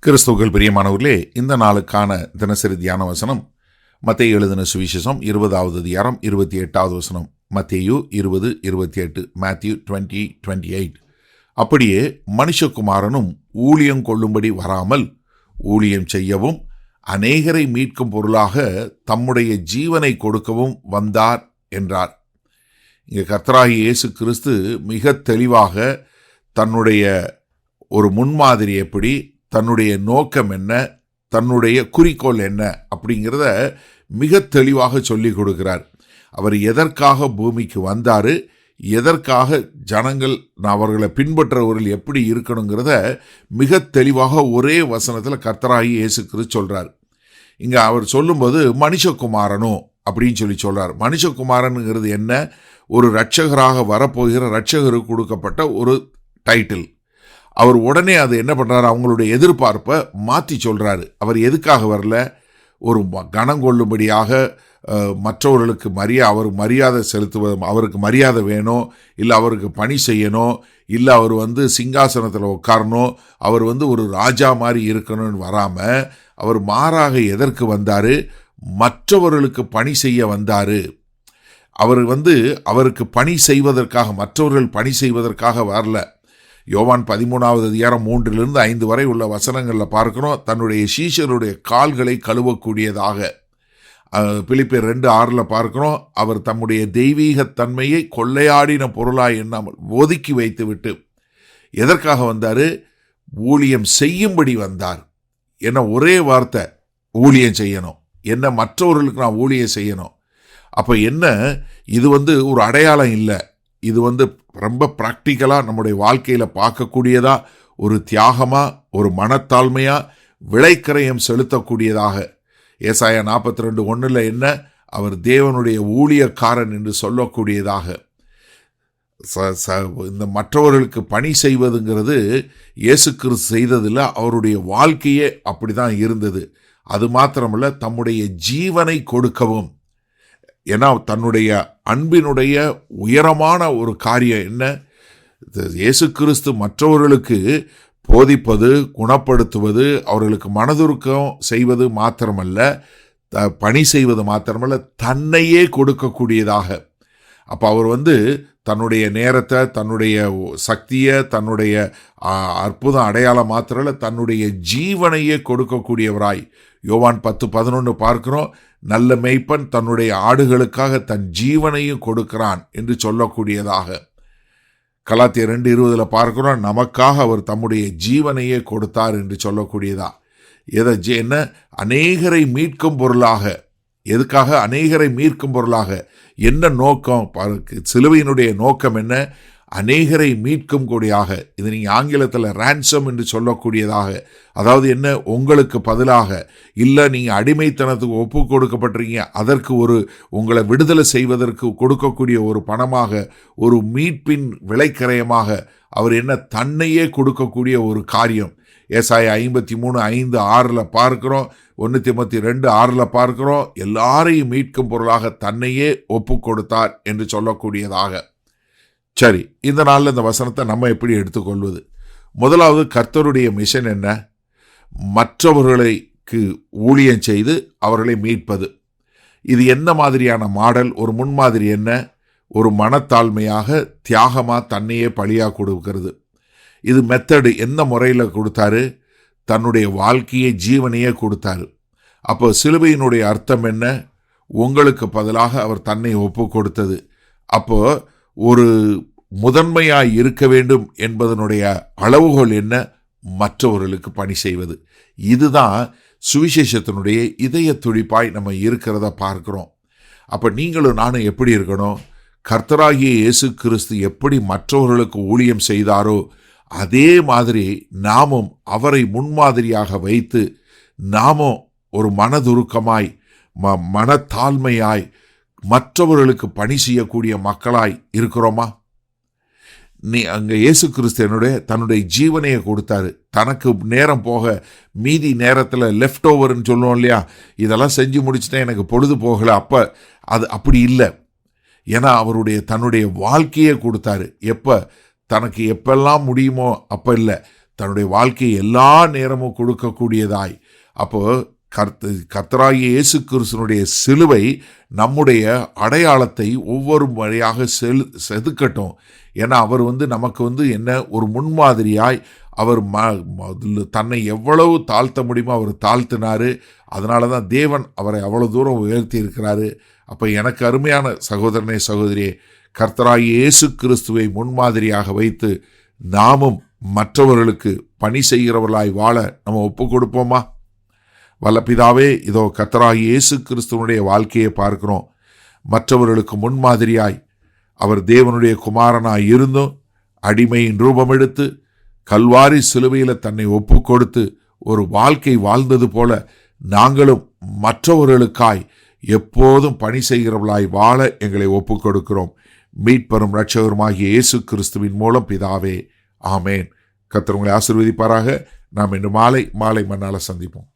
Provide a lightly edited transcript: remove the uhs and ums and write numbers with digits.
கிறிஸ்துவுக்குள் பிரியமானவர்களே, இந்த நாளுக்கான தினசரி தியான வசனம் மத்தேயு எழுதின சுவிசேஷம் 20வது அதிகாரம் 28வது வசனம். மத்தேயு 20:28, மேத்யூ 20:28. அப்படியே மனுஷகுமாரனும் ஊழியம் கொள்ளும்படி வராமல் ஊழியம் செய்யவும் அநேகரை மீட்கும் பொருளாக தம்முடைய ஜீவனை கொடுக்கவும் வந்தார் என்றார். இங்கே கர்த்தராகிய இயேசு கிறிஸ்து மிக தெளிவாக தன்னுடைய ஒரு முன்மாதிரி எப்படி, தன்னுடைய நோக்கம் என்ன, தன்னுடைய குறிக்கோள் என்ன அப்படிங்கிறத மிக தெளிவாக சொல்லி கொடுக்கிறார். அவர் எதற்காக பூமிக்கு வந்தார், எதற்காக ஜனங்கள் அவர்களை பின்பற்றவர்கள் எப்படி இருக்கணுங்கிறத மிக தெளிவாக ஒரே வசனத்தில் கர்த்தராகி இயேசு கிறிஸ்து சொல்கிறார். இங்கே அவர் சொல்லும்போது மனுஷகுமாரனோ அப்படின்னு சொல்கிறார். மனுஷகுமாரனுங்கிறது என்ன? ஒரு இரட்சகராக வரப்போகிற இரட்சகருக்கு கொடுக்கப்பட்ட ஒரு டைட்டில். அவர் உடனே அது என்ன பண்ணுறாரு, அவங்களுடைய எதிர்பார்ப்பை மாற்றி சொல்கிறாரு. அவர் எதுக்காக வரல? ஒரு கனம் கொள்ளும்படியாக, மற்றவர்களுக்கு அவர் மரியாதை செலுத்துவது, அவருக்கு மரியாதை வேணும், இல்லை அவருக்கு பணி செய்யணும், இல்லை அவர் சிங்காசனத்தில் உட்காரணும், அவர் ஒரு ராஜா மாதிரி இருக்கணும்னு வராமல் அவர் மாறாக எதற்கு வந்தார்? மற்றவர்களுக்கு பணி செய்ய வந்தார். அவர் அவருக்கு பணி செய்வதற்காக, மற்றவர்கள் பணி செய்வதற்காக வரல. யோவான் 13வது அதிகாரம் 3-5 வரை உள்ள வசனங்களில் பார்க்கிறோம், தன்னுடைய சீஷருடைய கால்களை கழுவக்கூடியதாக. பிலிப்பியர் 2:6 பார்க்கிறோம், அவர் தம்முடைய தெய்வீகத்தன்மையை கொள்ளையாடின பொருளாய் எண்ணாமல் ஒதுக்கி வைத்துவிட்டு எதற்காக வந்தார்? ஊழியம் செய்யும்படி வந்தார். என்ன ஒரே வார்த்தை, ஊழியம் செய்யணும். என்ன, மற்றவர்களுக்கு நான் ஊழியம் செய்யணும். அப்போ என்ன, இது ஒரு அடையாளம் இல்லை, இது ரொம்ப ப்ராக்டிக்கலாக நம்முடைய வாழ்க்கையில் பார்க்கக்கூடியதா, ஒரு தியாகமாக, ஒரு மனத்தாழ்மையாக, விளைக்கரையம் செலுத்தக்கூடியதாக. ஏசாயா 42:1 என்ன, அவர் தேவனுடைய ஊழியக்காரன் என்று சொல்லக்கூடியதாக. இந்த மற்றவர்களுக்கு பணி செய்வதுங்கிறது இயேசு கிறிஸ்து செய்ததில் அவருடைய வாழ்க்கையே அப்படி தான் இருந்தது. அது மாத்திரமல்ல, தம்முடைய ஜீவனை கொடுக்கவும். ஏன்னா தன்னுடைய அன்பினுடைய உயரமான ஒரு காரியம் என்ன? இயேசு கிறிஸ்து மற்றவர்களுக்கு போதிப்பது, குணப்படுத்துவது, அவர்களுக்கு மனதுருக்கம் செய்வது மாத்திரமல்ல, பணி செய்வது மாத்திரமல்ல, தன்னையே கொடுக்கக்கூடியதாக. அப்போ அவர் தன்னுடைய நேரத்தை, தன்னுடைய சக்தியை, தன்னுடைய அற்புதம் அடையாளம் மாத்திரமல்ல, தன்னுடைய ஜீவனையே கொடுக்கக்கூடியவராய். யோவான் 10:11 பார்க்கிறோம், நல்ல மேய்ப்பன் தன்னுடைய ஆடுகளுக்காக தன் ஜீவனையும் கொடுக்கிறான் என்று சொல்லக்கூடியதாக. கலாத்தியர் 2:20 பார்க்கிறோம், நமக்காக அவர் தம்முடைய ஜீவனையே கொடுத்தார் என்று சொல்லக்கூடியதா. என்ன, அநேகரை மீட்கும் பொருளாக. எதுக்காக? அநேகரை மீட்கும் பொருளாக. என்ன நோக்கம்? சிலுவையினுடைய நோக்கம் என்ன? அநேகரை மீட்கும் கூடியாக. இது நீங்கள் ஆங்கிலத்தில் ரான்சம் என்று சொல்லக்கூடியதாக. அதாவது என்ன, உங்களுக்கு பதிலாக, இல்லை நீங்கள் அடிமைத்தனத்துக்கு ஒப்பு கொடுக்கப்பட்டிருக்கீங்க, அதற்கு உங்களை விடுதலை செய்வதற்கு கொடுக்கக்கூடிய ஒரு பணமாக, ஒரு மீட்பின் விலைக்கரையமாக அவர் என்ன, தன்னையே கொடுக்கக்கூடிய ஒரு காரியம். ஏசாயா 53:5-6 பார்க்கிறோம், 1 தீமோத்தேயு 2:6 பார்க்கிறோம், எல்லாரையும் மீட்கும் பொருளாக தன்னையே ஒப்பு கொடுத்தார் என்று சொல்லக்கூடியதாக. சரி, இந்த நாளில் இந்த வசனத்தை நம்ம எப்படி எடுத்துக்கொள்வது? முதலாவது, கர்த்தருடைய மிஷன் என்ன? மற்றவர்களுக்கு ஊழியம் செய்து அவர்களை மீட்பது. இது என்ன மாதிரியான மாடல்? ஒரு முன்மாதிரி என்ன? ஒரு மனத்தாழ்மையாக, தியாகமாக, தன்னையே பலியாக கொடுக்கிறது. இது மெத்தடு. எந்த முறையில் கொடுத்தாரு? தன்னுடைய வாழ்க்கையை, ஜீவனையே கொடுத்தாரு. அப்போ சிலுவையினுடைய அர்த்தம் என்ன? உங்களுக்கு பதிலாக அவர் தன்னை ஒப்பு கொடுத்தது. அப்போ ஒரு முதன்மையாய் இருக்க வேண்டும் என்பதனுடைய அளவுகோல் என்ன? மற்றவர்களுக்கு பணி செய்வது. இதுதான் சுவிசேஷத்தினுடைய இதய துடிப்பாய் நம்ம இருக்கிறத பார்க்கிறோம். அப்போ நீங்களும் நானும் எப்படி இருக்கணும்? கர்த்தராகிய இயேசு கிறிஸ்து எப்படி மற்றவர்களுக்கு ஊழியம் செய்தாரோ அதே மாதிரி நாமும் அவரை முன்மாதிரியாக வைத்து, நாமும் ஒரு மனதுருக்கமாய், மனத்தாழ்மையாய், மற்றவர்களுக்கு பணி செய்யக்கூடிய மக்களாய் இருக்கிறோமா? அங்கே இயேசு கிறிஸ்து தன்னுடைய ஜீவனையை கொடுத்தாரு. தனக்கு நேரம் போக, மீதி நேரத்தில் லெஃப்ட் ஓவர்ன்னு சொல்லுவோம் இல்லையா, இதெல்லாம் செஞ்சு முடிச்சுட்டேன், எனக்கு பொழுது போகலை. அப்போ அது அப்படி இல்லை. ஏன்னா தன்னுடைய வாழ்க்கையை கொடுத்தாரு. தனக்கு எப்பெல்லாம் முடியுமோ அப்போ இல்லை, தன்னுடைய வாழ்க்கையை எல்லா நேரமும் கொடுக்கக்கூடியதாய். அப்போ கர்த்தராகிய இயேசு கிறிஸ்துவினுடைய சிலுவை நம்முடைய அடையாளத்தை ஒவ்வொரு முறையாக செதுக்கட்டும். ஏன்னா அவர் நமக்கு என்ன ஒரு முன்மாதிரியாய் அவர் தன்னை எவ்வளவு தாழ்த்த முடியுமோ அவர் தாழ்த்தினாரு. அதனால தான் தேவன் அவரை அவ்வளோ தூரம் உயர்த்தி இருக்கிறாரு. அப்போ எனக்கு அருமையான சகோதரனே சகோதரியே, கர்த்தராகிய இயேசு கிறிஸ்துவை முன்மாதிரியாக வைத்து நாமும் மற்றவர்களுக்கு பணி செய்கிறவர்களாய் வாழ நம்ம ஒப்பு கொடுப்போமா? வல்ல பிதாவே, இதோ கர்த்தராகிய இயேசு கிறிஸ்துவனுடைய வாழ்க்கையை பார்க்கிறோம். மற்றவர்களுக்கு முன்மாதிரியாய் அவர் தேவனுடைய குமாரனாய் இருந்தும் அடிமையின் ரூபம் எடுத்து கல்வாரி சிலுவையில் தன்னை ஒப்பு கொடுத்து ஒரு வாழ்க்கை வாழ்ந்தது போல நாங்களும் மற்றவர்களுக்காய் எப்போதும் பணி செய்கிறவர்களாய் வாழ எங்களை ஒப்பு கொடுக்கிறோம். மீட்பெரும் இரட்சகருமாகிய இயேசு கிறிஸ்துவின் மூலம் பிதாவே, ஆமேன். கர்த்தர் உங்களை ஆசீர்வதிப்பாராக. நாம் இன்று மாலை மன்னால சந்திப்போம்.